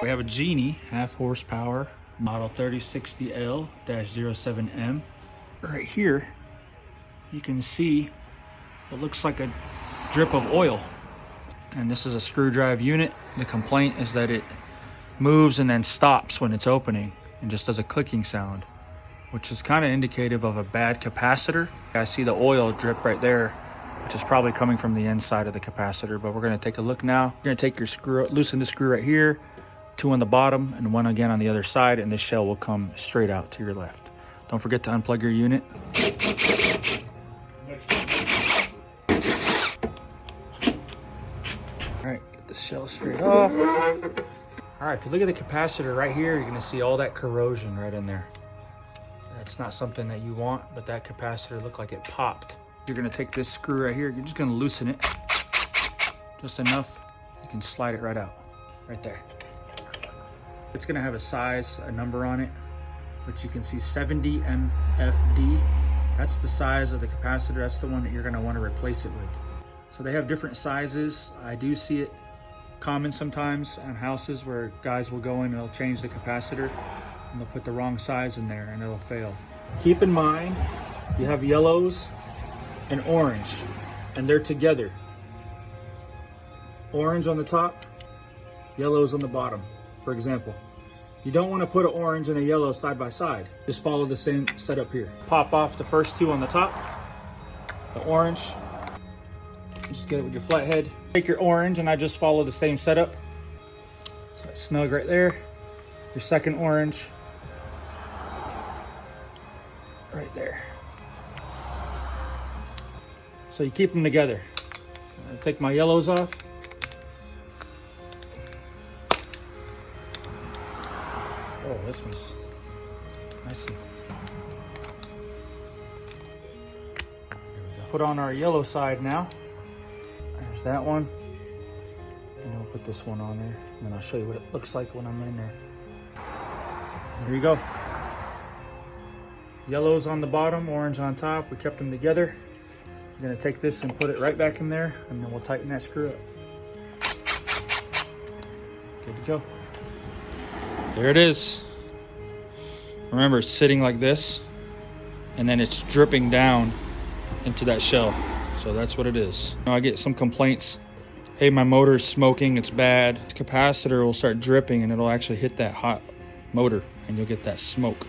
We have a Genie, half horsepower, model 3060L-07M. Right here, you can see it looks like a drip of oil. And this is a screw drive unit. The complaint is that it moves and then stops when it's opening and just does a clicking sound, which is kind of indicative of a bad capacitor. I see the oil drip right there, which is probably coming from the inside of the capacitor, but we're gonna take a look now. You're gonna take your screw, loosen the screw right here, 2 on the bottom and 1 again on the other side, and this shell will come straight out to your left. Don't forget to unplug your unit. All right, get the shell straight off. All right, if you look at the capacitor right here, you're gonna see all that corrosion right in there. That's not something that you want, but that capacitor looked like it popped. You're gonna take this screw right here, you're just gonna loosen it just enough. You can slide it right out, right there. It's gonna have a size, a number on it, which you can see 70 MFD. That's the size of the capacitor. That's the one that you're gonna wanna replace it with. So they have different sizes. I do see it common sometimes on houses where guys will go in and they'll change the capacitor and they'll put the wrong size in there and it'll fail. Keep in mind, you have yellows and orange, and they're together. Orange on the top, yellows on the bottom. For example, you don't want to put an orange and a yellow side by side. Just follow the same setup here. Pop off the first 2 on the top, the orange. Just get it with your flathead. Take your orange, and I just follow the same setup. So it's snug right there. Your second orange, right there. So you keep them together. I'll take my yellows off. Oh, this one's nice. Put on our yellow side now. There's that one. And we'll put this one on there. And then I'll show you what it looks like when I'm in there. Here you go. Yellow's on the bottom, orange on top. We kept them together. We're gonna take this and put it right back in there, and then we'll tighten that screw up. Good to go. There it is. Remember, it's sitting like this, and then it's dripping down into that shell. So that's what it is. I get some complaints. Hey, my motor's smoking, it's bad. This capacitor will start dripping and it'll actually hit that hot motor and you'll get that smoke.